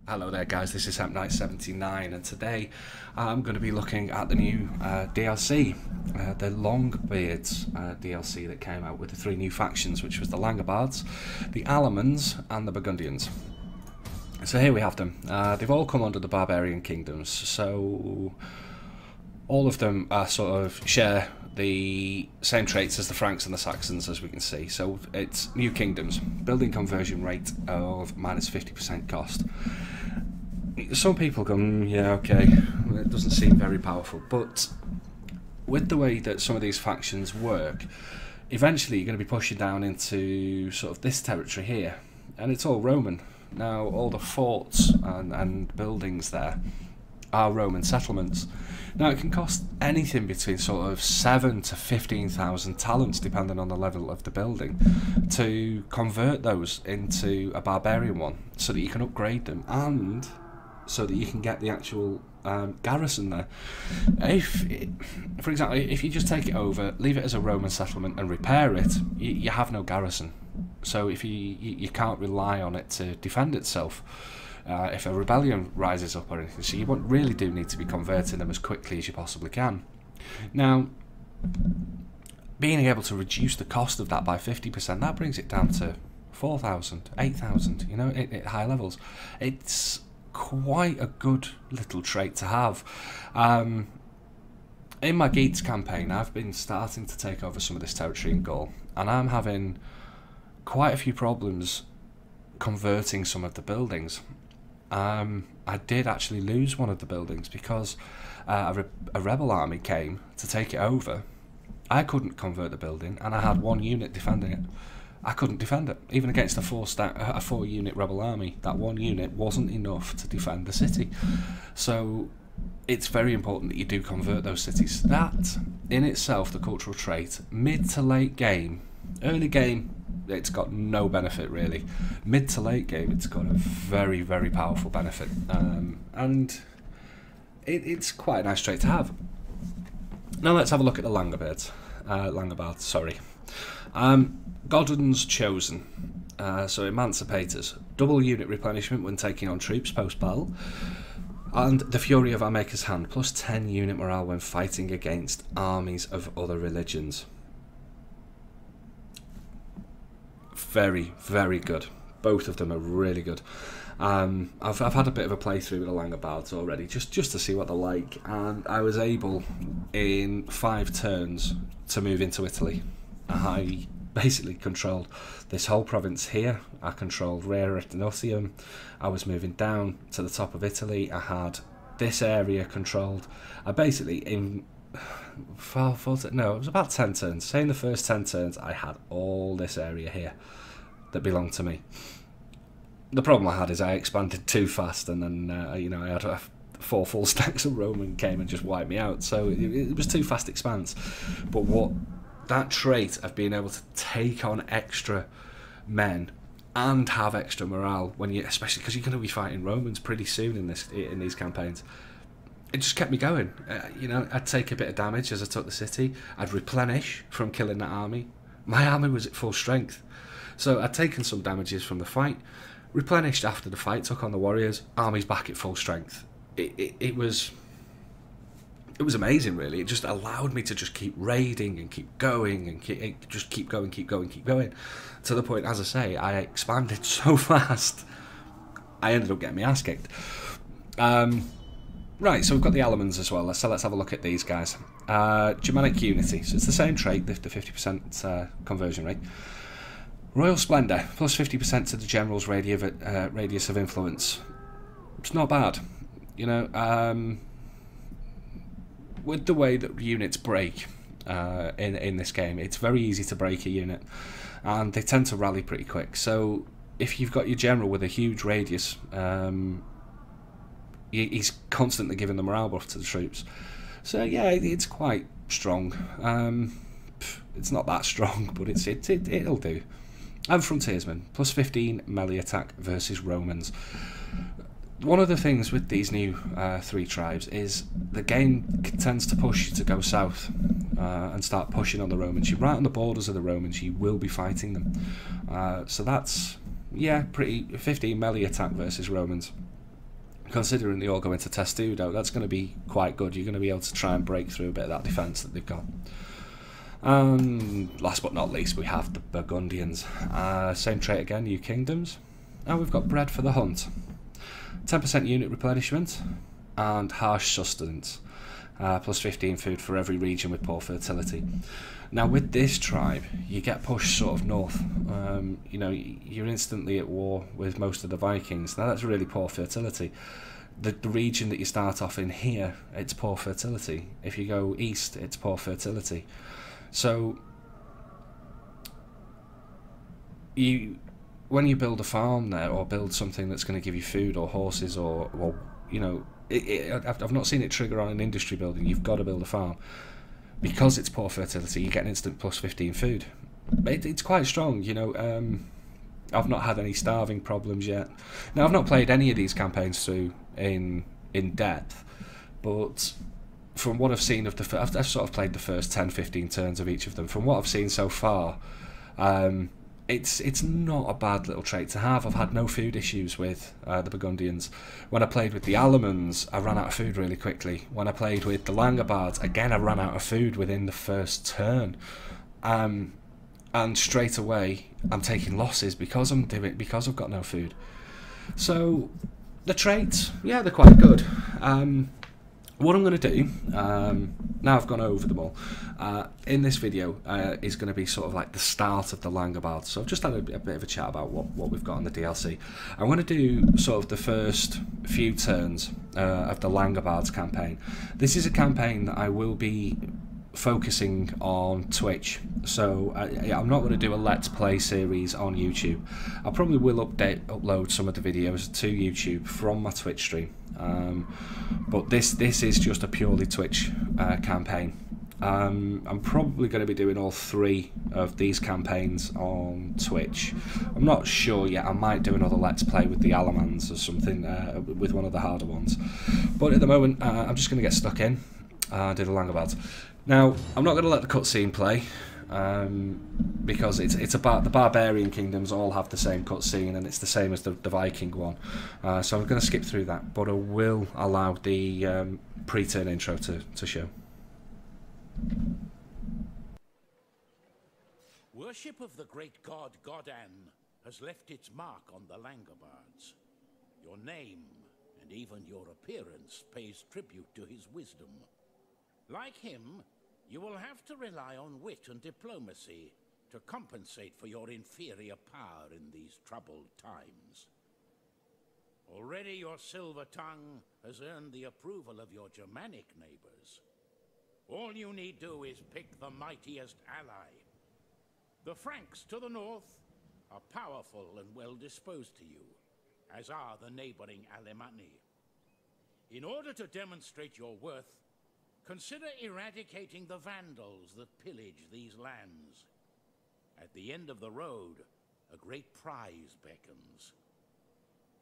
Hello there guys, this is Knight79 and today I'm going to be looking at the new DLC, the Longbeards DLC that came out with the three new factions, which was the Langobards, the Allemans and the Burgundians. So here we have them. They've all come under the Barbarian Kingdoms, so all of them sort of share the same traits as the Franks and the Saxons, as we can see. So it's new kingdoms, building conversion rate of minus 50% cost. Some people go, yeah, okay, it doesn't seem very powerful, but with the way that some of these factions work, eventually you're going to be pushing down into sort of this territory here, and it's all Roman. Now all the forts and buildings there are Roman settlements. Now it can cost anything between sort of 7 to 15,000 talents, depending on the level of the building, to convert those into a barbarian one, so that you can upgrade them and so that you can get the actual garrison there. For example, if you just take it over, leave it as a Roman settlement and repair it, you have no garrison. So if you can't rely on it to defend itself. If a rebellion rises up or anything, so you really do need to be converting them as quickly as you possibly can. Now, being able to reduce the cost of that by 50%, that brings it down to 4,000, 8,000, you know, at high levels. It's quite a good little trait to have. In my Geats campaign, I've been starting to take over some of this territory in Gaul, and I'm having quite a few problems converting some of the buildings. I did actually lose one of the buildings because a rebel army came to take it over. I couldn't convert the building, and I had one unit defending it. I couldn't defend it, even against a four-unit rebel army. That one unit wasn't enough to defend the city. So it's very important that you do convert those cities. That, in itself, the cultural trait, mid to late game, early game, it's got no benefit really. Mid to late game, it's got a very, very powerful benefit, and it's quite a nice trait to have. Now let's have a look at the Langobards. Sorry, Godwin's Chosen. So Emancipators, double unit replenishment when taking on troops post battle, and the Fury of our Maker's Hand, plus 10 unit morale when fighting against armies of other religions. Very, very good. Both of them are really good. I've had a bit of a playthrough with the Langobards already, just to see what they're like, and I was able in 5 turns to move into Italy. I basically controlled this whole province here. I controlled Rear Ethnosium. I was moving down to the top of Italy. I had this area controlled. I basically no, it was about 10 turns. Say in the first 10 turns, I had all this area here that belonged to me. The problem I had is I expanded too fast, and then you know, I had 4 full stacks of Roman came and just wiped me out. So it was too fast expanse. But what that trait of being able to take on extra men and have extra morale when you, especially because you're going to be fighting Romans pretty soon in these campaigns. It just kept me going. You know, I'd take a bit of damage as I took the city. I'd replenish from killing that army. My army was at full strength, so I'd taken some damages from the fight, replenished after the fight, took on the warriors. Army's back at full strength. It was amazing, really. It just allowed me to just keep raiding and keep going and keep going, to the point, as I say, I expanded so fast, I ended up getting my ass kicked. Right, so we've got the Allemans as well, so let's have a look at these guys. Germanic Unity, so it's the same trait, the 50% conversion rate. Royal Splendour, plus 50% to the general's radius of influence. It's not bad, you know. With the way that units break in this game, it's very easy to break a unit, and they tend to rally pretty quick. So if you've got your general with a huge radius, he's constantly giving the morale buff to the troops. So yeah, it's quite strong. It's not that strong, but it'll do. And Frontiersmen, plus 15 melee attack versus Romans. One of the things with these new 3 tribes is the game tends to push you to go south and start pushing on the Romans. You're right on the borders of the Romans, you will be fighting them. So that's, yeah, pretty 15 melee attack versus Romans. considering they all go into Testudo, that's going to be quite good. You're going to be able to try and break through a bit of that defence that they've got. And last but not least, we have the Burgundians. Same trait again, new kingdoms. And we've got bread for the hunt. 10% unit replenishment and harsh sustenance. Plus 15 food for every region with poor fertility. Now with this tribe, you get pushed sort of north. You know, you're instantly at war with most of the Vikings. Now that's really poor fertility. The region that you start off in here, it's poor fertility. If you go east, it's poor fertility. So when you build a farm there, or build something that's going to give you food or horses, or you know, I've not seen it trigger on an industry building. You've got to build a farm. Because it's poor fertility, you get an instant plus 15 food. It's quite strong, you know. I've not had any starving problems yet. Now, I've not played any of these campaigns through in depth, but from what I've seen of I've sort of played the first 10-15 turns of each of them. From what I've seen so far, it's not a bad little trait to have. I've had no food issues with the Burgundians. When I played with the Alemans, I ran out of food really quickly. When I played with the Langobards, again I ran out of food within the first turn. And straight away I'm taking losses because I've got no food. So the traits, yeah, they're quite good. What I'm going to do, now I've gone over them all, in this video is going to be sort of like the start of the Langobards. So I've just had a bit of a chat about what we've got on the DLC. I'm going to do sort of the first few turns of the Langobards campaign. This is a campaign that I will be focusing on Twitch, so I'm not going to do a Let's Play series on YouTube. I probably will upload some of the videos to YouTube from my Twitch stream, but this is just a purely Twitch campaign. I'm probably going to be doing all 3 of these campaigns on Twitch. I'm not sure yet. I might do another Let's Play with the Alemans or something, with one of the harder ones, but at the moment I'm just going to get stuck in and do the Langobards. Now, I'm not going to let the cutscene play, because it's about the barbarian kingdoms all have the same cutscene, and it's the same as the Viking one. So I'm going to skip through that, but I will allow the pre-turn intro to show. Worship of the great god Godan has left its mark on the Langobards. Your name, and even your appearance, pays tribute to his wisdom. Like him, you will have to rely on wit and diplomacy to compensate for your inferior power in these troubled times. Already your silver tongue has earned the approval of your Germanic neighbors. All you need do is pick the mightiest ally. The Franks to the north are powerful and well disposed to you, as are the neighboring Alemanni. In order to demonstrate your worth, consider eradicating the Vandals that pillage these lands. At the end of the road, a great prize beckons.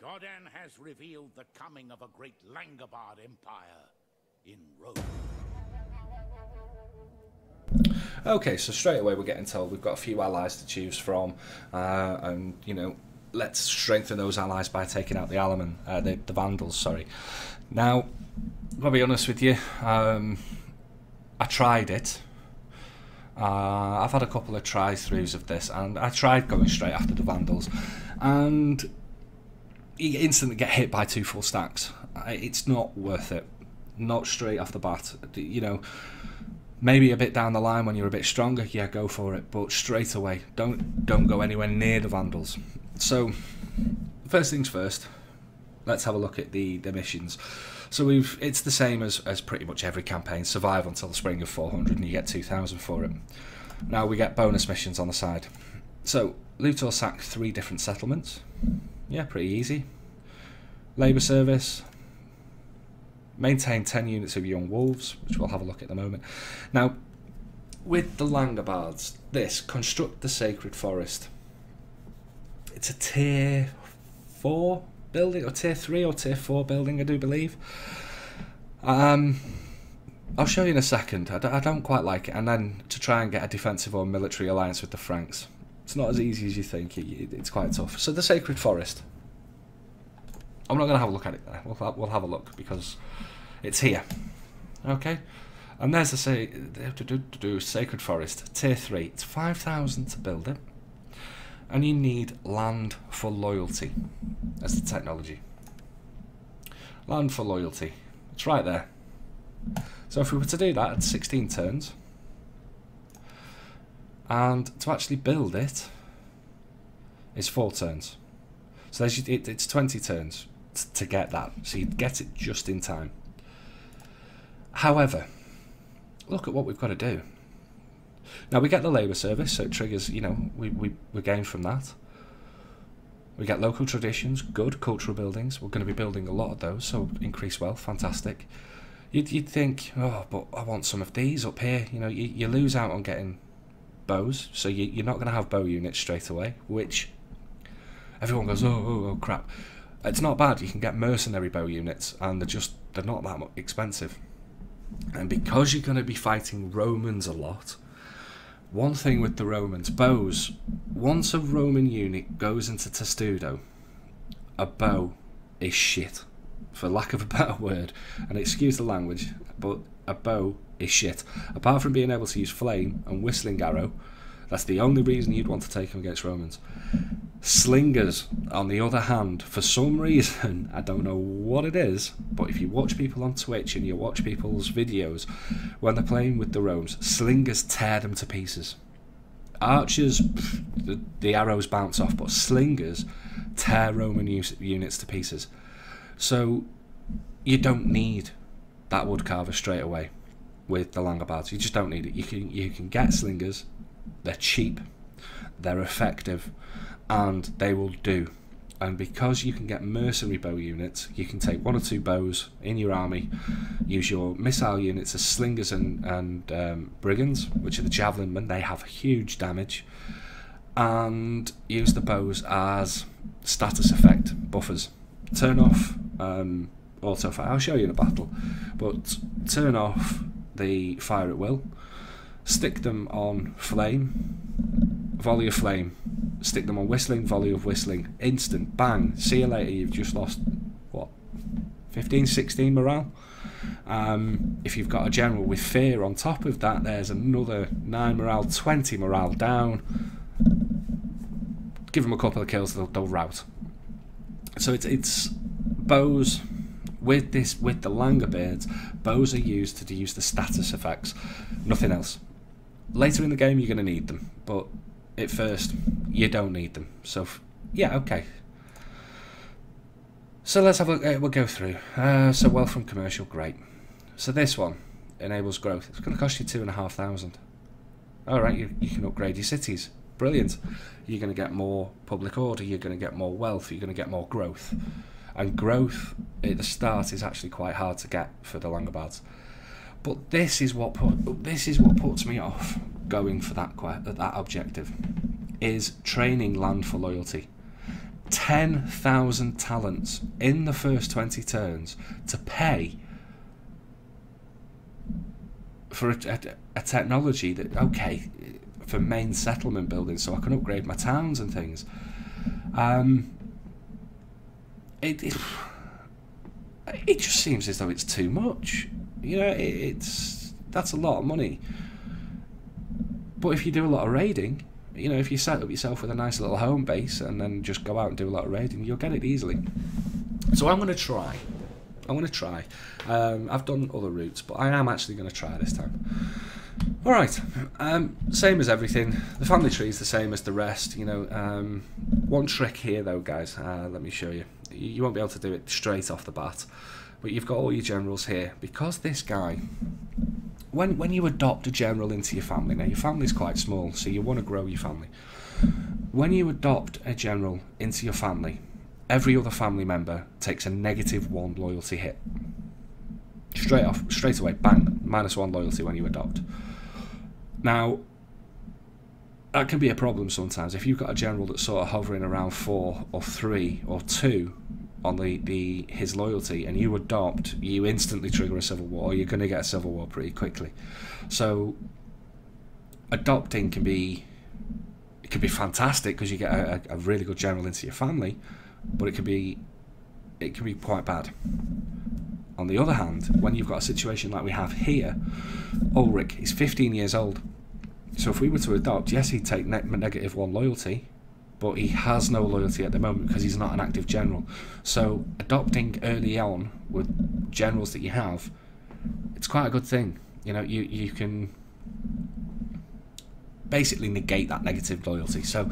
Godan has revealed the coming of a great Langobard empire in Rome. Okay, so straight away we're getting told we've got a few allies to choose from, and you know, let's strengthen those allies by taking out the the Vandals. Sorry. Now, I'll be honest with you, I tried it. I've had a couple of try-throughs of this, and I tried going straight after the Vandals, and you instantly get hit by 2 full stacks. It's not worth it. Not straight off the bat. You know, maybe a bit down the line when you're a bit stronger, yeah, go for it. But straight away, don't go anywhere near the Vandals. So, first things first, let's have a look at the missions. So it's the same as pretty much every campaign. Survive until the spring of 400 and you get 2,000 for it. Now we get bonus missions on the side. So, loot or sack 3 different settlements. Yeah, pretty easy. Labour service. Maintain 10 units of young wolves, which we'll have a look at in a moment. Now, with the Langobards, construct the sacred forest. It's a tier 4 building, or tier 3 or tier 4 building, I do believe. I'll show you in a second. I don't quite like it. And then to try and get a defensive or military alliance with the Franks, it's not as easy as you think. It's quite tough. So the sacred forest. I'm not going to have a look at it there. We'll have a look because it's here. Okay, and there's the Sacred Forest, Tier 3. It's 5,000 to build it, and you need Land for Loyalty as the technology. Land for Loyalty. It's right there. So if we were to do that, it's 16 turns. And to actually build it is 4 turns. So it's 20 turns to get that. So you'd get it just in time. However, look at what we've got to do. Now we get the labour service, so it triggers, you know, we gain from that. We get local traditions, good cultural buildings. We're going to be building a lot of those, so increase wealth, fantastic. You'd think, oh, but I want some of these up here. You know, you lose out on getting bows, so you're not going to have bow units straight away, which everyone goes, oh crap. It's not bad. You can get mercenary bow units, and they're not that expensive. And because you're going to be fighting Romans a lot, one thing with the Romans, bows, once a Roman unit goes into Testudo, a bow is shit, for lack of a better word, and excuse the language, but a bow is shit. Apart from being able to use flame and whistling arrow, that's the only reason you'd want to take them against Romans. Slingers, on the other hand, for some reason, I don't know what it is, but if you watch people on Twitch and you watch people's videos, when they're playing with the Romes, slingers tear them to pieces. Archers, the arrows bounce off, but slingers tear Roman units to pieces. So you don't need that woodcarver straight away with the Langobards. You just don't need it. You can get slingers. They're cheap, they're effective, and they will do. And because you can get mercenary bow units, you can take 1 or 2 bows in your army, use your missile units as slingers and brigands, which are the javelin men. They have huge damage, and use the bows as status effect buffers. Turn off auto fire. I'll show you in a battle, but turn off the fire at will. Stick them on flame, volley of flame. Stick them on whistling, volley of whistling. Instant, bang, see you later. You've just lost, what, 15, 16 morale? If you've got a general with fear on top of that, there's another 9 morale, 20 morale down. Give them a couple of kills, they'll rout. So it's bows. With the Langobards, bows are used to use the status effects, nothing else. Later in the game you're going to need them, but at first you don't need them. So yeah, okay. So let's have a look. We'll go through. So wealth from commercial, great. So this one enables growth. It's going to cost you 2,500. All right, you can upgrade your cities. Brilliant. You're going to get more public order. You're going to get more wealth. You're going to get more growth. And growth at the start is actually quite hard to get for the Langobards. But this is what puts me off going for that objective, is training land for loyalty. 10,000 talents in the first 20 turns to pay for a technology that, okay, for main settlement building, so I can upgrade my towns and things. It just seems as though it's too much. You know, that's a lot of money. But if you do a lot of raiding, you know, if you set up yourself with a nice little home base and then just go out and do a lot of raiding, you'll get it easily. So I'm going to try. I've done other routes, but I am actually going to try this time. Alright, same as everything. The family tree is the same as the rest. You know, one trick here though, guys, let me show you. You won't be able to do it straight off the bat, but you've got all your generals here. Because this guy, when you adopt a general into your family, now your family's quite small, so you want to grow your family. When you adopt a general into your family, every other family member takes a -1 loyalty hit. Straight away, bang, -1 loyalty when you adopt. Now, that can be a problem sometimes. If you've got a general that's sort of hovering around 4 or 3 or 2 on his loyalty, and you adopt, you instantly trigger a civil war, or you're going to get a civil war pretty quickly. So adopting can be fantastic because you get a really good general into your family, but it can be it can be quite bad. On the other hand, when you've got a situation like we have here, Ulrich is 15 years old. So if we were to adopt, yes, he'd take -1 loyalty, but he has no loyalty at the moment because he's not an active general. So adopting early on with generals that you have, it's quite a good thing. You know, you can basically negate that negative loyalty. So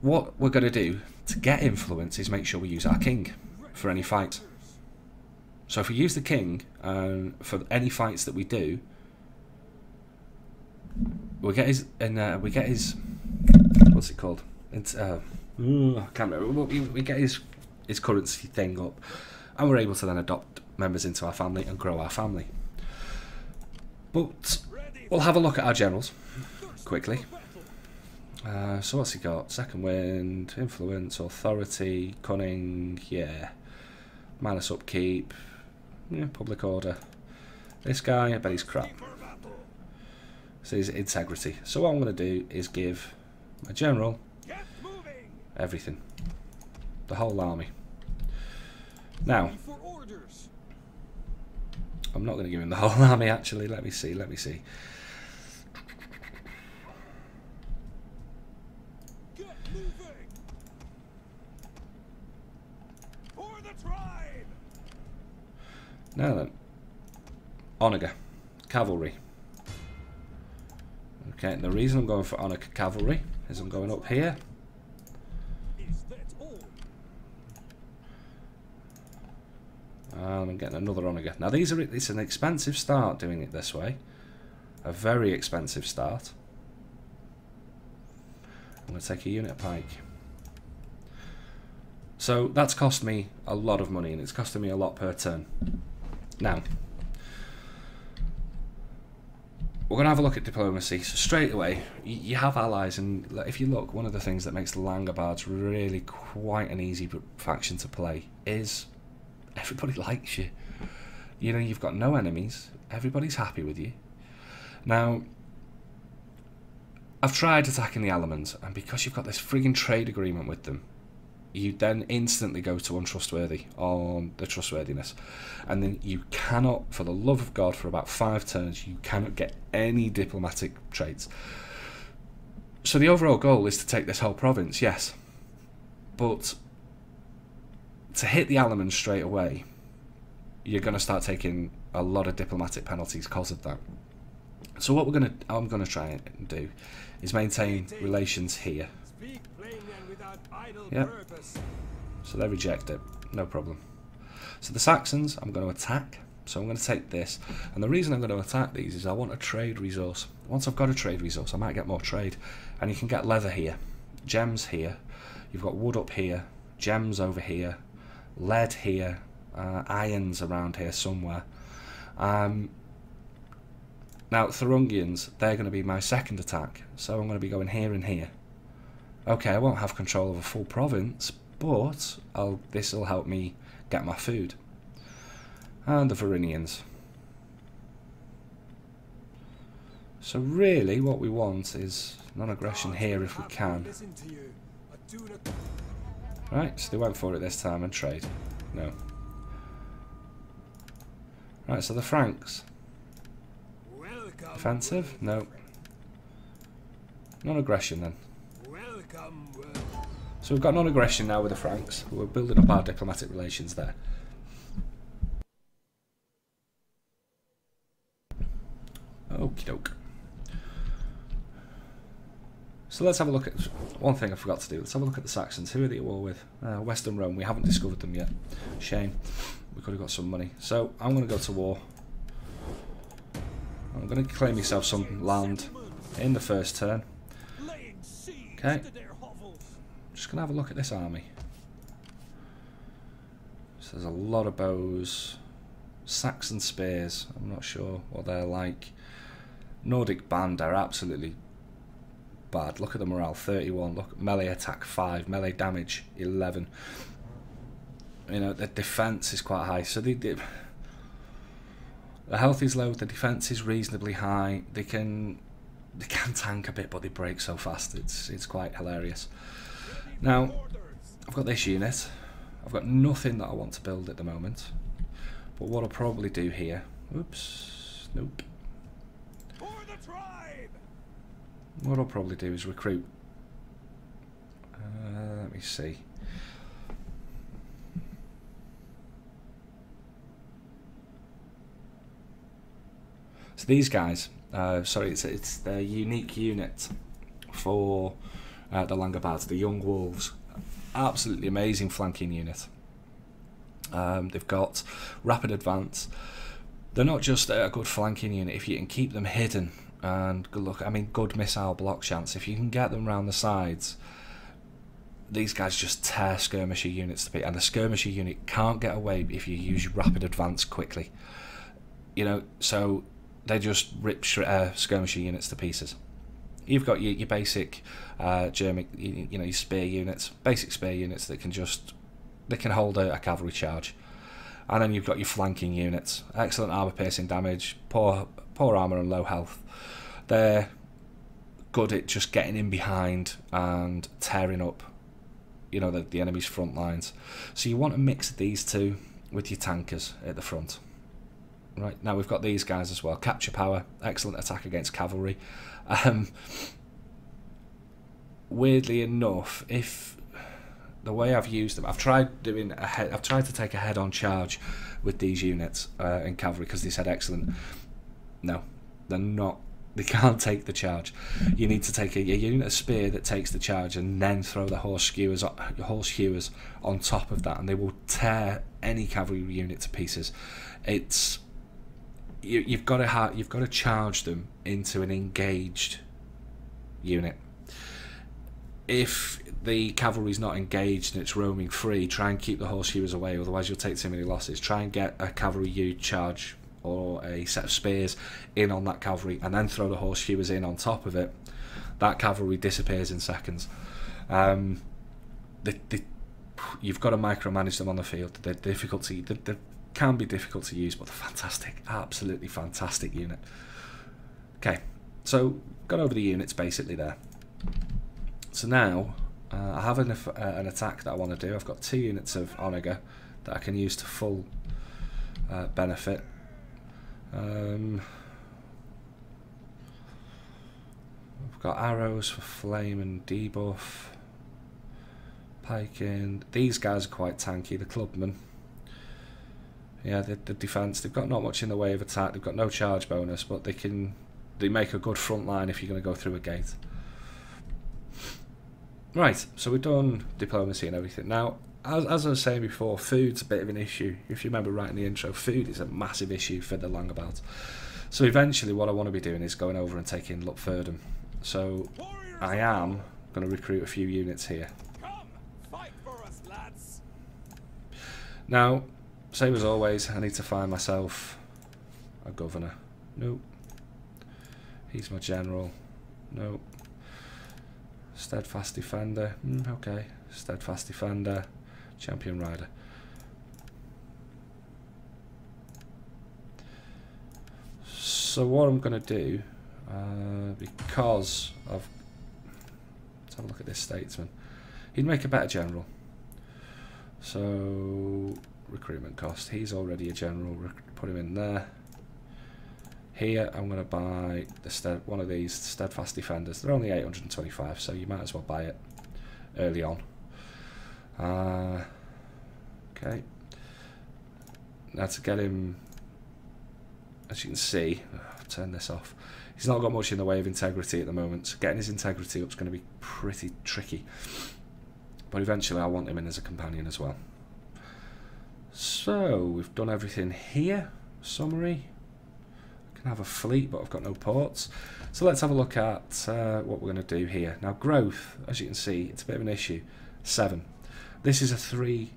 what we're going to do to get influence is make sure we use our king for any fight. So if we use the king for any fights that we do, we get his what's it called? It's I can't remember. We get his currency thing up, and we're able to then adopt members into our family and grow our family. But we'll have a look at our generals quickly. So what's he got? Second wind, influence, authority, cunning, yeah, minus upkeep, yeah, public order. This guy, I bet he's crap. So his integrity. So what I'm going to do is give my general everything, the whole army. Now, I'm not going to give him the whole army actually. Let me see. Now then, Onager cavalry. Okay, and the reason I'm going for Onager cavalry is I'm going up here. And I'm getting another Onager. Now it's an expensive start doing it this way. A very expensive start. I'm going to take a unit of pike. So that's cost me a lot of money, and it's costing me a lot per turn. Now, we're going to have a look at diplomacy. So straight away, you have allies, and if you look, one of the things that makes the Langobards really quite an easy faction to play is everybody likes you. You know, you've got no enemies. Everybody's happy with you. Now, I've tried attacking the Elements, and because you've got this frigging trade agreement with them, you then instantly go to untrustworthy on the trustworthiness, and then you cannot, for the love of God, for about 5 turns, you cannot get any diplomatic traits. So the overall goal is to take this whole province, yes, but to hit the Elements straight away, you're going to start taking a lot of diplomatic penalties because of that. So what I'm going to try and do is maintain relations here. Yep. So they reject it, no problem. So the Saxons, I'm going to attack. So I'm going to take this, and the reason I'm going to attack these is I want a trade resource. Once I've got a trade resource, I might get more trade, and you can get leather here, gems here. You've got wood up here, gems over here, lead here, irons around here somewhere. Now Thuringians, they're going to be my second attack, so I'm going to be going here and here. Okay, I won't have control of a full province, but this will help me get my food. And the Varinians. So really what we want is non-aggression here if we can. Right, so they went for it this time and trade. No. Right, so the Franks. Offensive? No. Non-aggression then. So we've got non-aggression now with the Franks. We're building up our diplomatic relations there. Okie doke. So let's have a look at one thing I forgot to do. Let's have a look at the Saxons. Who are they at war with? Western Rome. We haven't discovered them yet. Shame. We could have got some money. So I'm going to go to war. I'm going to claim myself some land in the first turn. Okay. Just going to have a look at this army. So there's a lot of bows. Saxon spears. I'm not sure what they're like. Nordic band are absolutely bad. Look at the morale, 31. Look, melee attack 5, melee damage 11. You know, the defense is quite high. So the health is low, the defense is reasonably high. They can tank a bit, but they break so fast. It's quite hilarious. Now, I've got this unit. I've got nothing that I want to build at the moment. But what I'll probably do here... Oops. Nope. For the tribe! What I'll probably do is recruit. Let me see. So these guys, sorry, it's their unique unit for the Langobards, the young wolves. Absolutely amazing flanking unit. They've got rapid advance. They're not just a good flanking unit if you can keep them hidden and good look. I mean, good missile block chance. If you can get them around the sides, these guys just tear skirmisher units to bits, and the skirmisher unit can't get away if you use rapid advance quickly. You know, so they just rip skirmisher units to pieces. You've got your basic German, you know, your spear units, basic spear units that can hold a cavalry charge, and then you've got your flanking units, excellent armor piercing damage, poor armor and low health. They're good at just getting in behind and tearing up, you know, the enemy's front lines. So you want to mix these two with your tankers at the front. Right, now we've got these guys as well. Capture power, excellent attack against cavalry. Weirdly enough, if the way I've used them, I've tried to take a head-on charge with these units in cavalry because they said excellent. No, they're not. They can't take the charge. You need to take a unit of spear that takes the charge and then throw the horse hewers on top of that, and they will tear any cavalry unit to pieces. It's you've got to charge them into an engaged unit. If the cavalry's not engaged and it's roaming free, try and keep the horse hewers away, otherwise you'll take too many losses. Try and get a cavalry huge charge or a set of spears in on that cavalry and then throw the horse hewers in on top of it. That cavalry disappears in seconds. You've got to micromanage them on the field. They can be difficult to use, but they're fantastic, absolutely fantastic unit. Okay, so got over the units basically there. So now I have an attack that I want to do. I've got 2 units of Onager that I can use to full benefit. I've got arrows for flame and debuff. Piking. These guys are quite tanky, the clubmen. Yeah, the defence, they've got not much in the way of attack. They've got no charge bonus, but they make a good front line if you're going to go through a gate. Right, so we've done diplomacy and everything. Now, as I was saying before, food's a bit of an issue. If you remember right in the intro, food is a massive issue for the Langobards. So eventually what I want to be doing is going over and taking Longbeards. So I am going to recruit a few units here. Come, fight for us, lads. Now, same as always, I need to find myself a governor. Nope. He's my general. Nope. Steadfast defender. Okay. Steadfast defender. Champion rider. So what I'm going to do, because of... Let's have a look at this statesman. He'd make a better general. So... recruitment cost. He's already a general. Put him in there. Here I'm going to buy one of these steadfast defenders. They're only 825, so you might as well buy it early on. Okay. Now to get him, as you can see, I'll turn this off. He's not got much in the way of integrity at the moment, so getting his integrity up is going to be pretty tricky. But eventually I want him in as a companion as well. So we've done everything here. Summary. I can have a fleet, but I've got no ports. So let's have a look at what we're going to do here. Now growth, as you can see, it's a bit of an issue. 7. This is a 3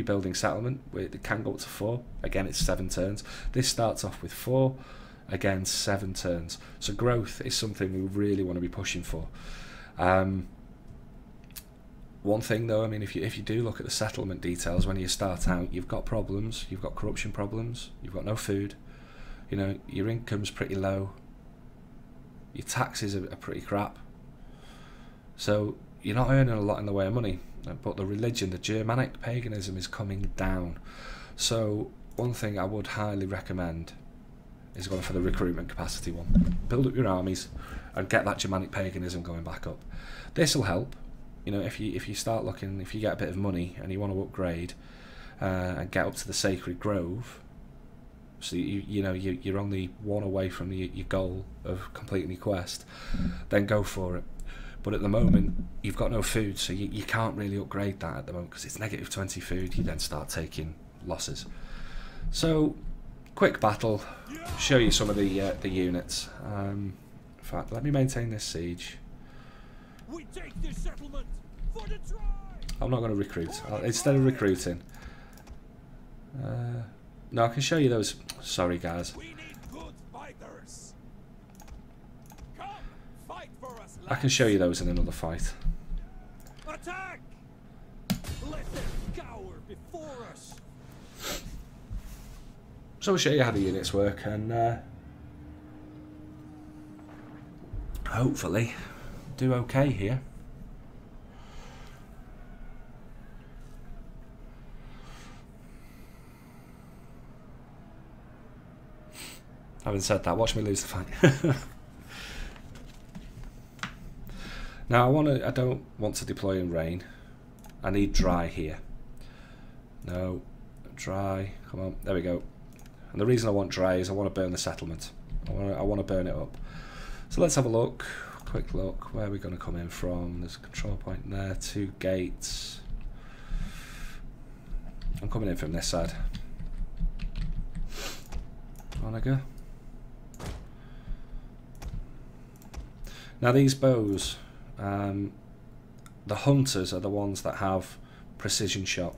building settlement. It can go up to 4. Again, it's 7 turns. This starts off with 4. Again, 7 turns. So growth is something we really want to be pushing for. One thing though, I mean, if you do look at the settlement details when you start out, you've got problems. You've got corruption problems. You've got no food. You know, your income's pretty low. Your taxes are pretty crap. So you're not earning a lot in the way of money. but the religion, the Germanic paganism, is coming down. So one thing I would highly recommend is going for the recruitment capacity one. Build up your armies and get that Germanic paganism going back up. This will help. You know, if you start looking, if you get a bit of money and you want to upgrade and get up to the Sacred Grove, so you're only one away from your goal of completing your quest, then go for it. But at the moment, you've got no food, so you can't really upgrade that at the moment because it's negative 20 food. You then start taking losses. So, quick battle. Show you some of the units. In fact, let me maintain this siege. We take this settlement for the tribe. I'm not going to recruit. Instead of recruiting, no, I can show you those. Sorry, guys. We need good fighters. Come, fight for us, lads. I can show you those in another fight. Attack! Let them cower before us. So I'll show you how the units work, and hopefully do okay here. Having said that, watch me lose the fight. Now I don't want to deploy in rain. I need dry here. No, dry. Come on, there we go. And the reason I want dry is I want to burn the settlement. I want to burn it up. So let's have a look. Quick look. Where are we going to come in from? There's a control point there. 2 gates. I'm coming in from this side. On I go. Now these bows, the hunters are the ones that have precision shot.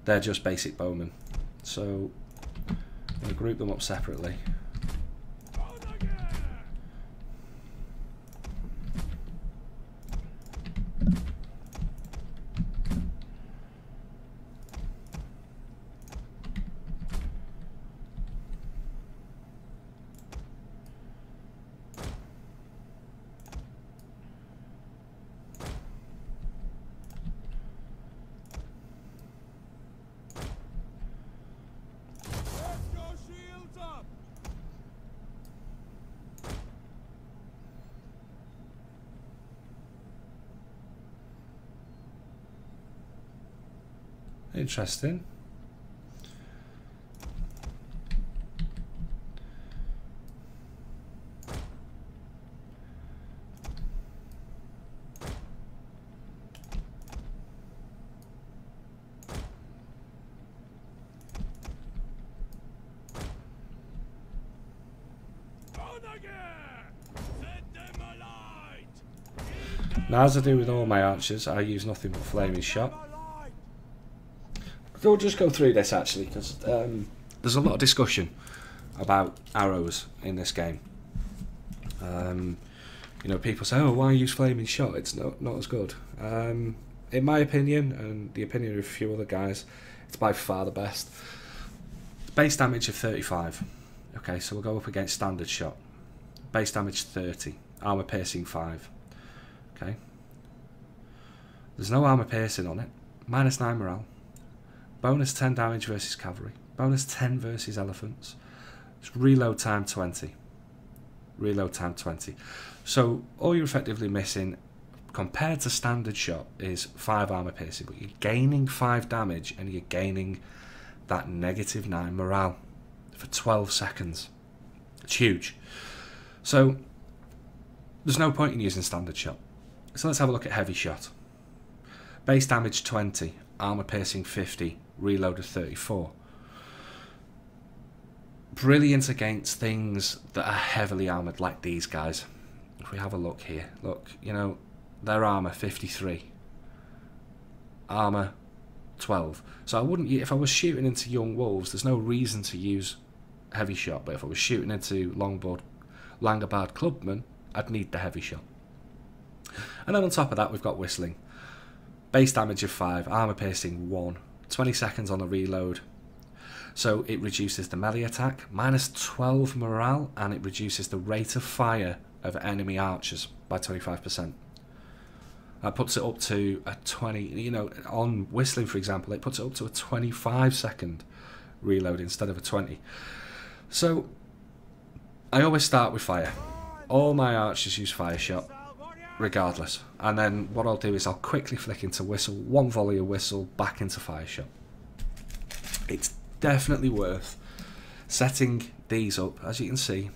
They're just basic bowmen. So I'm going to group them up separately. Interesting. Now, as I do with all my archers, I use nothing but flaming shot. So we'll just go through this actually, because there's a lot of discussion about arrows in this game. You know, people say, "Oh, why use flaming shot? It's not as good." In my opinion, and the opinion of a few other guys, it's by far the best. Base damage of 35. Okay, so we'll go up against standard shot. Base damage 30. Armor piercing 5. Okay. There's no armor piercing on it. Minus 9 morale. Bonus 10 damage versus cavalry. Bonus 10 versus elephants. It's reload time 20. Reload time 20. So all you're effectively missing compared to standard shot is 5 armor piercing, but you're gaining 5 damage and you're gaining that negative 9 morale for 12 seconds. It's huge. So there's no point in using standard shot. So let's have a look at heavy shot. Base damage 20, armor piercing 50, reload of 34. Brilliant against things that are heavily armoured like these guys. If we have a look here, look, you know, their armour 53, armour 12. So I wouldn't, if I was shooting into young wolves, there's no reason to use heavy shot, but if I was shooting into Langobard clubmen, I'd need the heavy shot. And then on top of that we've got whistling. Base damage of 5, armour piercing 1, 20 seconds on the reload. So it reduces the melee attack, minus 12 morale, and it reduces the rate of fire of enemy archers by 25%. That puts it up to a 20, you know, on whistling, for example, it puts it up to a 25-second reload instead of a 20. So, I always start with fire. All my archers use fire shot, regardless. And then what I'll do is I'll quickly flick into whistle, one volley of whistle, back into fire shot. It's definitely worth setting these up. As you can see,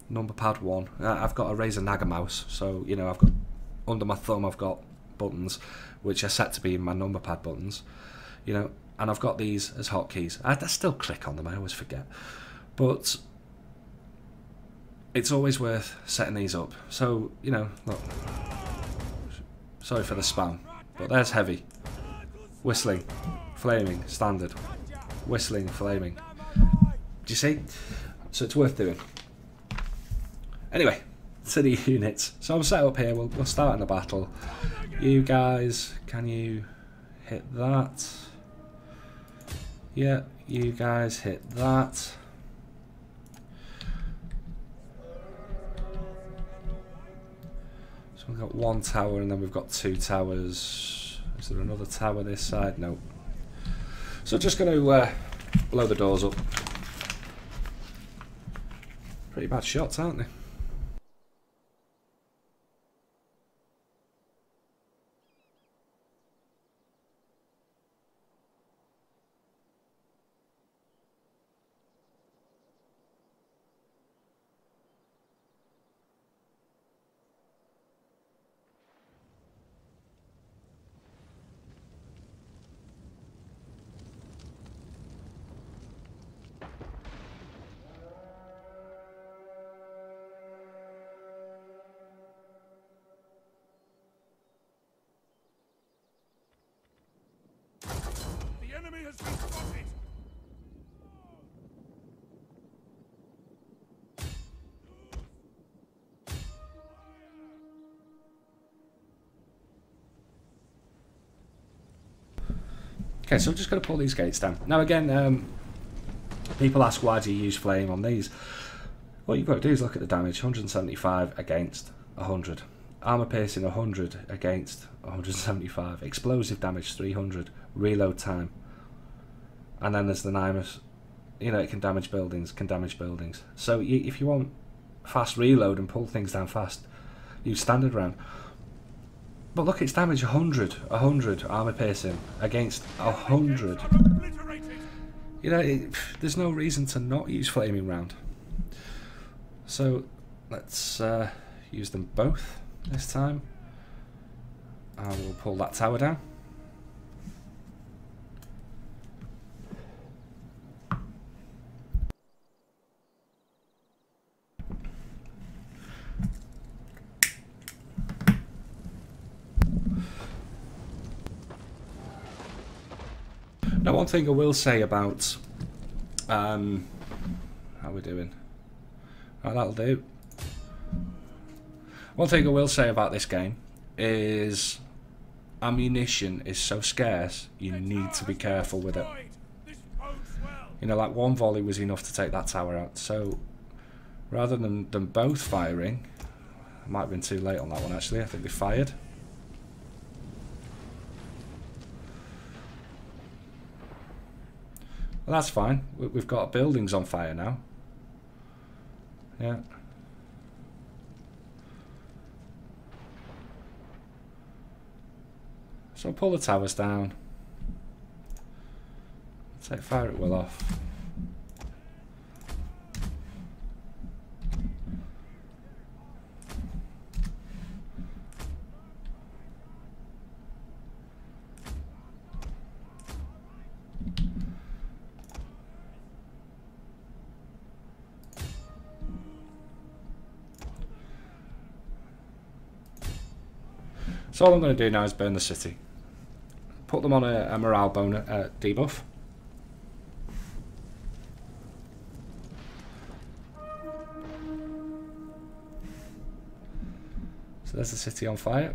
number pad 1. I've got a Razer Naga mouse, so, you know, I've got, under my thumb I've got buttons which are set to be my number pad buttons, you know, and I've got these as hotkeys. I still click on them, I always forget, but it's always worth setting these up. So, you know, look, sorry for the spam, but there's heavy, whistling, flaming, standard, whistling, flaming. Do you see? So it's worth doing. Anyway, to the units. So I'm set up here, we'll start in the battle. You guys, can you hit that? Yeah, you guys hit that. So we've got one tower and then we've got 2 towers. Is there another tower this side? No. So just going to blow the doors up. Pretty bad shots, aren't they? The enemy has been spotted! Okay, so I'm just going to pull these gates down. Now again, people ask why do you use flame on these? What you've got to do is look at the damage. 175 against 100. Armour piercing 100 against 175. Explosive damage 300. Reload time. And then there's the Nymus. You know, it can damage buildings, So if you want fast reload and pull things down fast, use standard round. But look, it's damage 100 armour piercing against 100. You know, there's no reason to not use flaming round. So let's use them both this time. And we'll pull that tower down. Now, one thing I will say about how we're doing. Right, that'll do. One thing I will say about this game is ammunition is so scarce, you need to be careful with it. You know, like one volley was enough to take that tower out. So rather than both firing, I might have been too late on that one actually. I think they fired. Well, that's fine. We've got buildings on fire now. Yeah. So pull the towers down. Take fire at will off. So all I'm going to do now is burn the city. Put them on a morale bonus debuff. So there's the city on fire.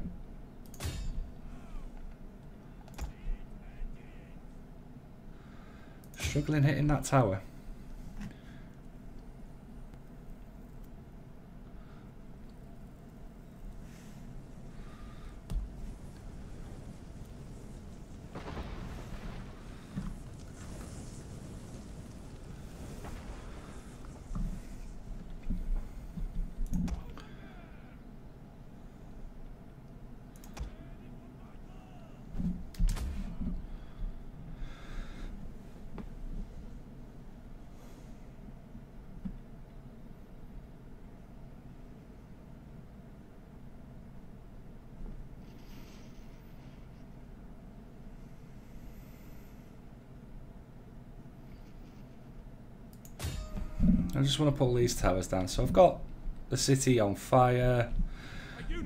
Struggling hitting that tower. I just want to pull these towers down. So I've got the city on fire.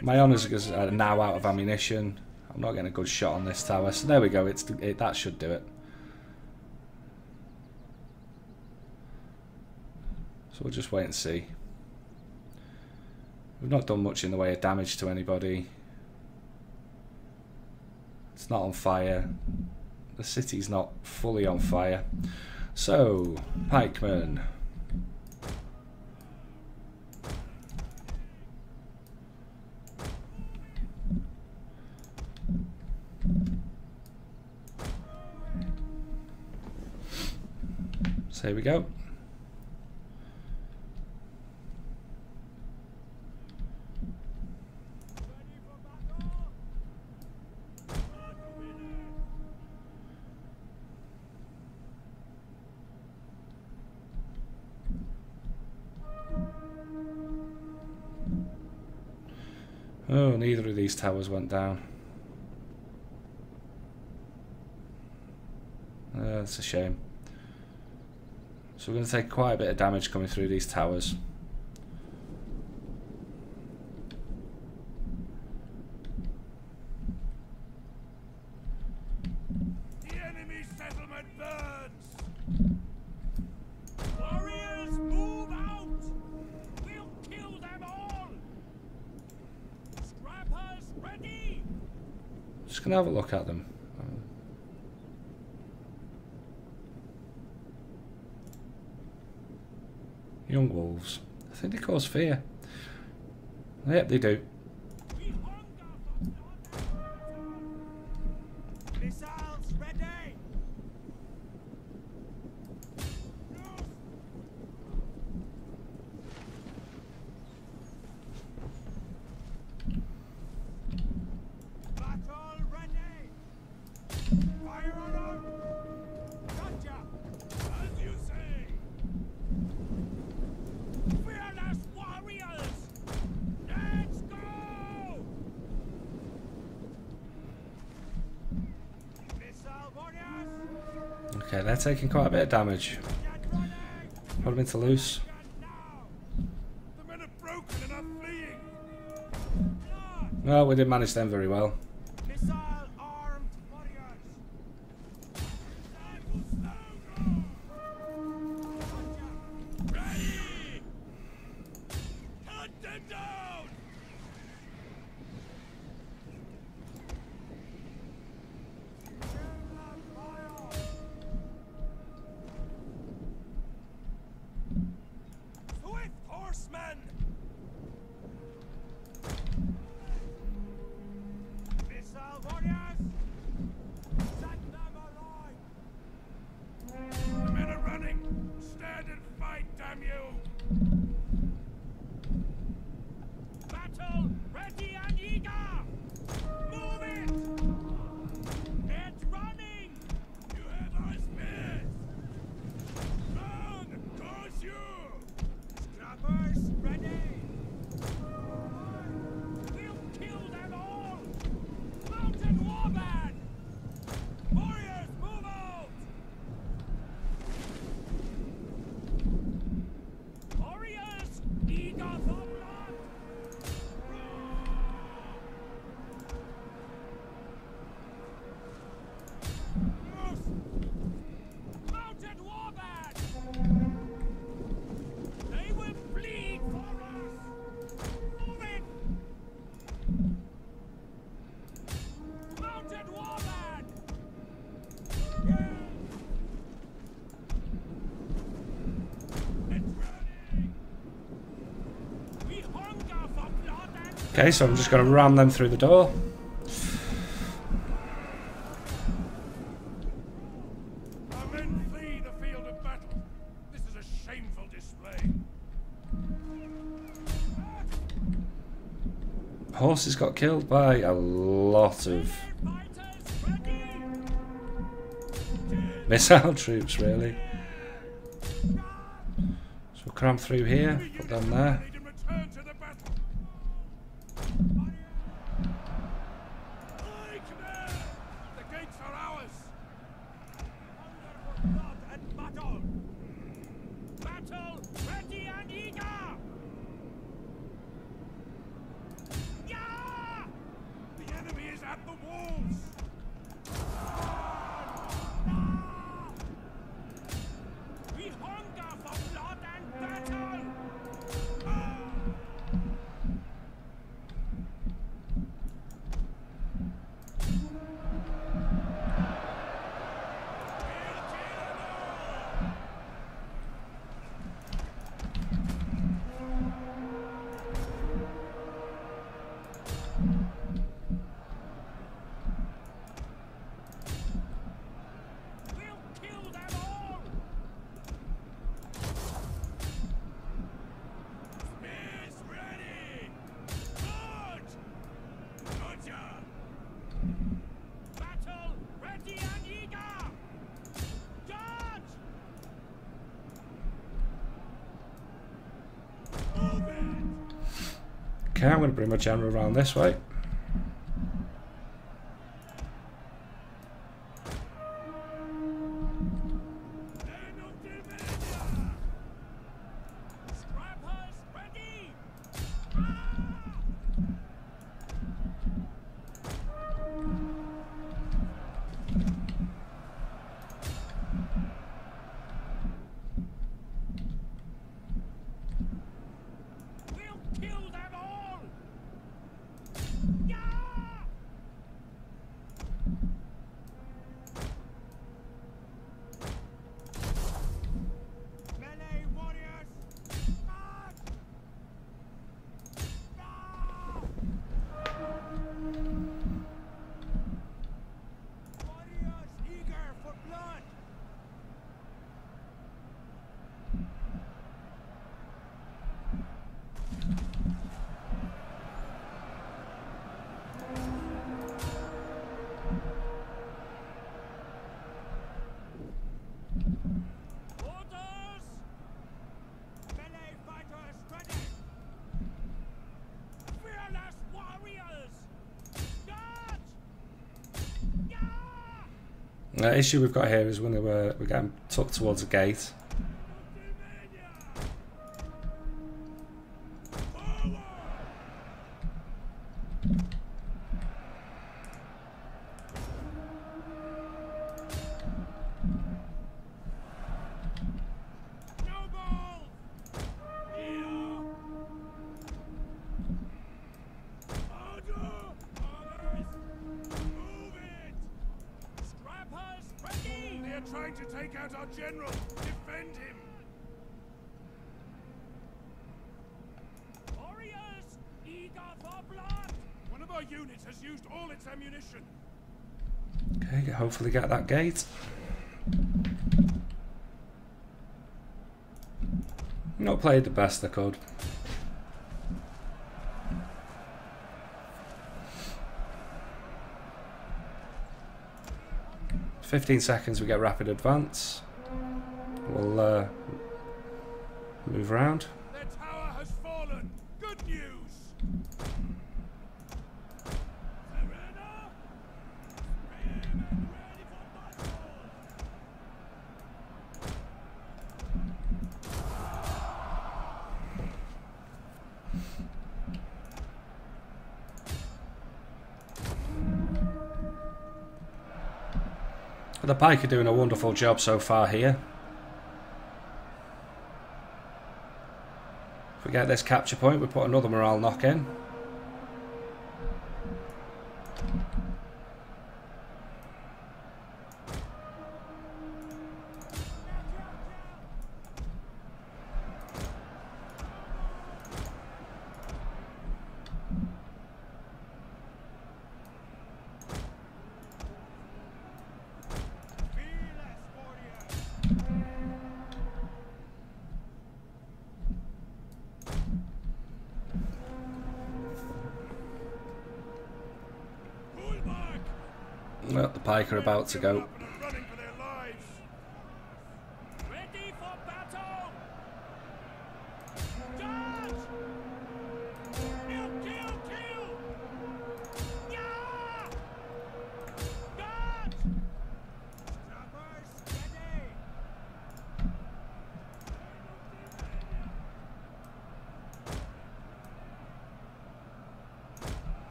My honours are now out of ammunition. I'm not getting a good shot on this tower. So there we go. That should do it. So we'll just wait and see. We've not done much in the way of damage to anybody. It's not on fire. The city's not fully on fire. So, pikemen. So here we go. Oh, neither of these towers went down. That's a shame. So we're going to take quite a bit of damage coming through these towers. The enemy settlement burns! Warriors, move out! We'll kill them all! Scrappers ready! Just going to have a look at them. Young wolves. I think they cause fear. Yep, they do. We hunger for missiles ready! Battle ready! Fire on them! Gotcha! As you say! Fearless warriors! Let's go! Missile warriors! Okay, they're taking quite a bit of damage. Get running! Put them into loose. Now! The men are broken and are fleeing! Blood! No, we didn't manage them very well. Missile armed warriors! Ready! Hunt them down! Swift horsemen! Missile warriors! Set them alight! The men are running! Stand and fight, damn you! Battle ready and eager! Move it! It's running! You have our spears! Run! Curse you! Scrappers ready! We'll kill them all! Mountain warband! Warriors, move out! Warriors, eager for blood! Mounted warband! They will bleed for us! Move it! Mounted warband! Yeah. It's ready! We hunger for blood and Okay, so I'm just going to ram them through the door. our men flee the field of battle. This is a shameful display. Horses got killed by a lot of Fighters ready! missile troops, really. So we'll cram through here, put them there. Need to return to the battle. Aye, command! The gates are ours. Hunger for blood and battle. Battle ready! Okay, I'm going to bring my general around this way. The issue we've got here is when we're getting tucked towards a gate. Trying to take out our general. Defend him. Warriors, eager for blood. One of our units has used all its ammunition. Okay, hopefully get that gate. Not played the best I could. "15 seconds, we get rapid advance. We'll move around. Their tower has fallen. Good news. Serena, ready for battle. The pike are doing a wonderful job so far here. If we get this capture point, we put another morale knock in. Well, the pike are about to go. Running for their lives. Ready for battle. Charge! Kill! Yeah! Charge! Trappers, ready!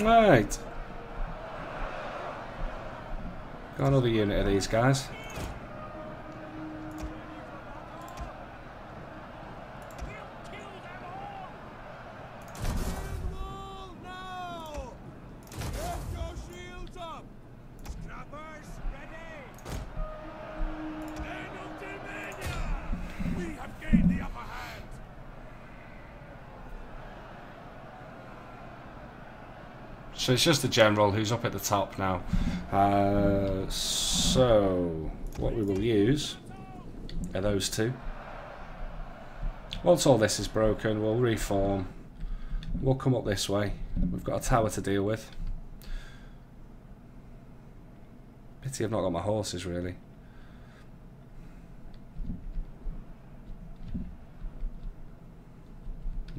Right. Got another unit of these guys. So it's just the general who's up at the top now. So what we will use are those two. Once all this is broken, we'll reform. We'll come up this way. We've got a tower to deal with. Pity I've not got my horses, really.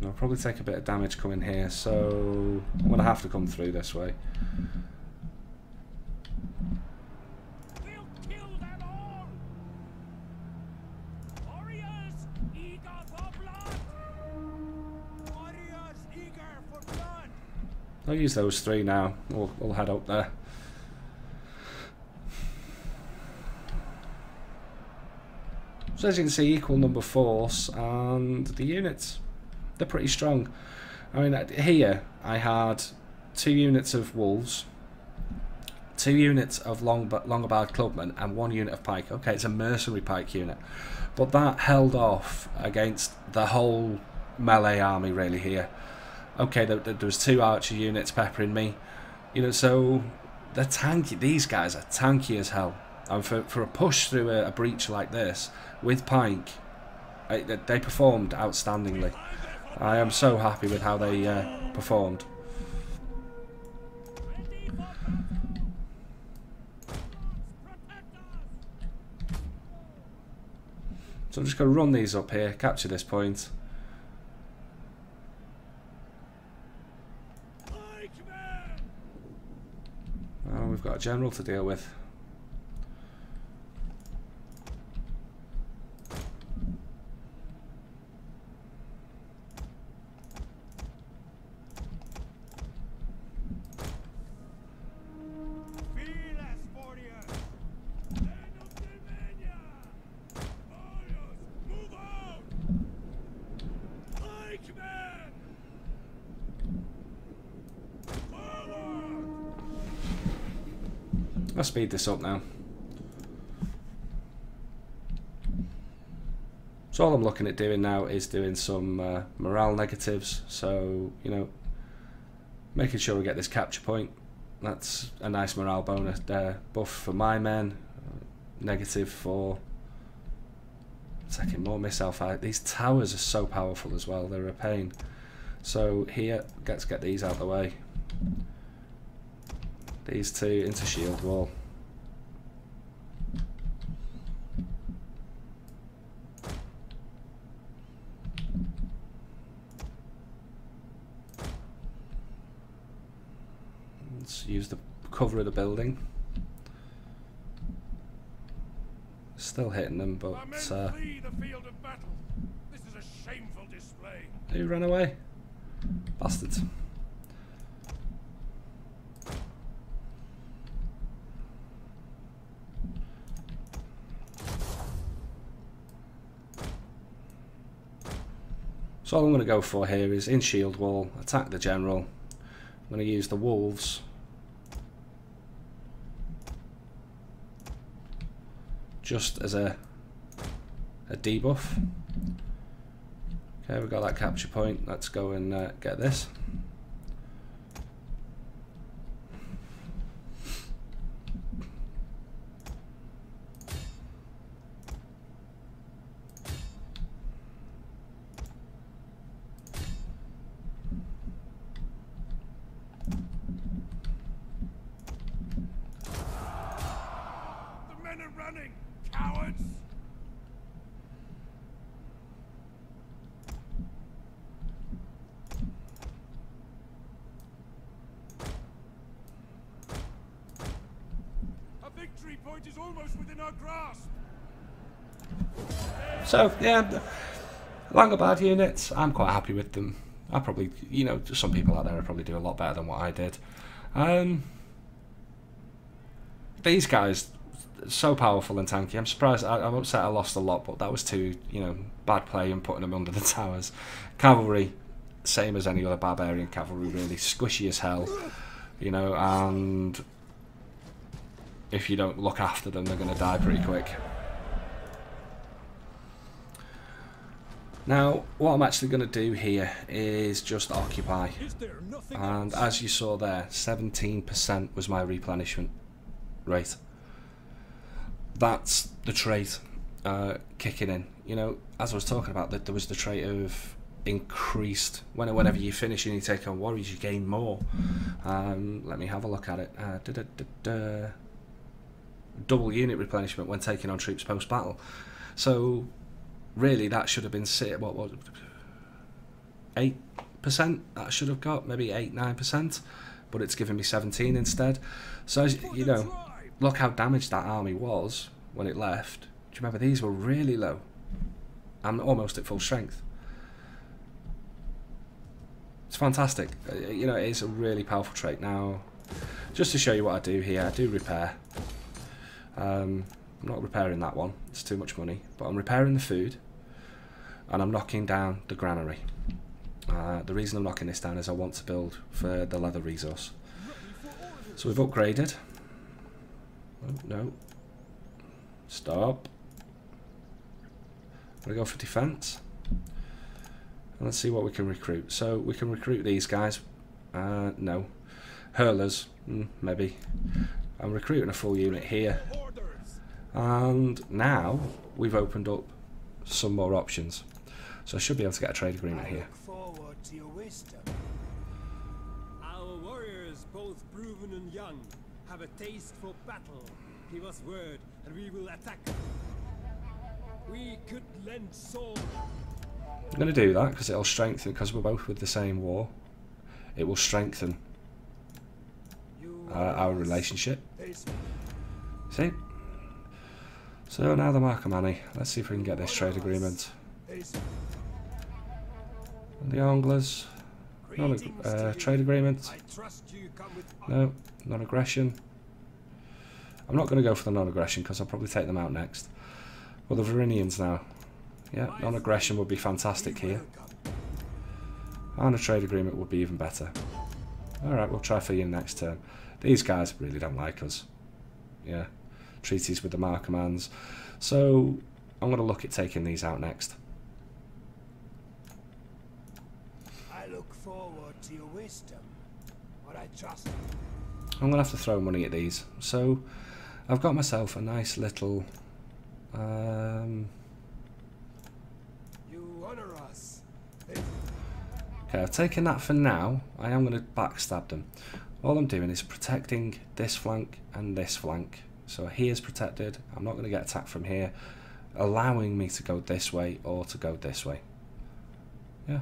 I'll probably take a bit of damage coming here, so I'm going to have to come through this way. We'll kill them all! Warriors eager for blood! Warriors eager for blood! I'll use those three now. We'll head up there. So as you can see, equal number force, and the units, they're pretty strong. I mean, here I had 2 units of wolves, 2 units of Longobard clubmen, and 1 unit of pike. Okay, it's a mercenary pike unit, but that held off against the whole melee army really here. Okay, there was 2 archer units peppering me, you know, so they're tanky. These guys are tanky as hell, and for a push through a breach like this with pike, they performed outstandingly. I am so happy with how they performed. So I'm just going to run these up here, capture this point. Oh, we've got a general to deal with. I'll speed this up now. So all I'm looking at doing now is doing some morale negatives, so, you know, making sure we get this capture point. That's a nice morale bonus there. Buff for my men, negative for taking more missile fire. These towers are so powerful as well, they're a pain. So here, let's get these out of the way. These 2 into shield wall. Let's use the cover of the building. Still hitting them, but flee the field of battle. This is a shameful display. who ran away? Bastards. So all I'm going to go for here is in shield wall, attack the general. I'm going to use the wolves just as a debuff. Okay, we've got that capture point. Let's go and get this. Running, cowards! A victory point is almost within our grasp. So yeah, Langobard units, I'm quite happy with them. I probably, you know, some people out there probably do a lot better than what I did. These guys, so powerful and tanky. I'm surprised. I'm upset I lost a lot, but that was too, you know, bad play and putting them under the towers. Cavalry, same as any other barbarian cavalry, really squishy as hell, you know, and if you don't look after them, they're going to die pretty quick. Now, what I'm actually going to do here is just occupy, and as you saw there, 17% was my replenishment rate. That's the trait kicking in. You know, as I was talking about, that there was the trait of increased. Whenever you finish and you take on warriors, you gain more. Let me have a look at it. Double unit replenishment when taking on troops post battle. So really, that should have been what was 8%? That should have got maybe 8-9%, but it's given me 17 instead. So as you know, look how damaged that army was when it left. Do you remember these were really low? I'm almost at full strength. It's fantastic. You know, it is a really powerful trait. Now, just to show you what I do here, I do repair. I'm not repairing that one, it's too much money, but I'm repairing the food and I'm knocking down the granary. The reason I'm knocking this down is I want to build for the leather resource. So we've upgraded. Oh, no. Stop. I'm going to go for defence. And let's see what we can recruit. So we can recruit these guys. No. Hurlers, maybe. I'm recruiting a full unit here. And now we've opened up some more options. So I should be able to get a trade agreement here. Forward to your wisdom. Our warriors, both proven and young, have a taste for battle. Give us word and we will attack. We could lend sword. I'm going to do that because it'll strengthen, because we're both with the same war. It will strengthen our relationship. See? So now the Marcomanni. Let's see if we can get this trade agreement. And the Anglers. Trade agreement. No, non-aggression. I'm not going to go for the non-aggression because I'll probably take them out next. Well, the Varinians now. Yeah, non-aggression would be fantastic here. And a trade agreement would be even better. Alright, we'll try for you next turn. These guys really don't like us. Yeah. Treaties with the Markomans. So I'm going to look at taking these out next. I look forward to your wisdom, but I trust. I'm going to have to throw money at these. So I've got myself a nice little... You honor us. Okay, I've taken that for now. I am going to backstab them. All I'm doing is protecting this flank and this flank. So he is protected. I'm not going to get attacked from here, allowing me to go this way or to go this way. Yeah,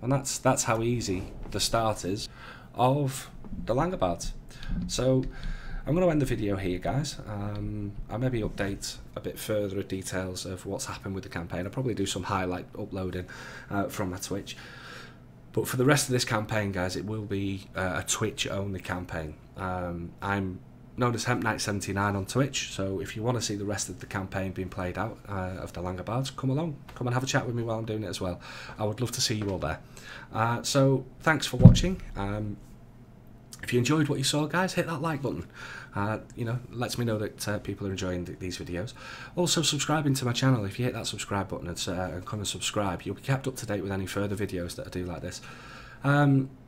and that's how easy the start is of the Langobards. So I'm going to end the video here, guys. I'll maybe update a bit further details of what's happened with the campaign. I'll probably do some highlight uploading from my Twitch. But for the rest of this campaign, guys, it will be a Twitch-only campaign. I'm known as HempKnight79 on Twitch, so if you want to see the rest of the campaign being played out of the Langobards, come along. Come and have a chat with me while I'm doing it as well. I would love to see you all there. So thanks for watching. If you enjoyed what you saw, guys, hit that like button. You know, lets me know that people are enjoying these videos. Also, subscribing to my channel. If you hit that subscribe button and come and subscribe, you'll be kept up to date with any further videos that I do like this.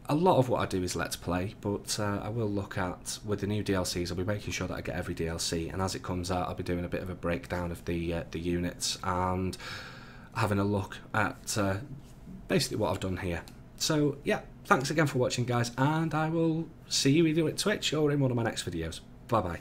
A lot of what I do is Let's Play, but I will look at, with the new DLCs, I'll be making sure that I get every DLC, and as it comes out, I'll be doing a bit of a breakdown of the units and having a look at basically what I've done here. So, yeah, thanks again for watching, guys, and I will see you either at Twitch or in one of my next videos. Bye-bye.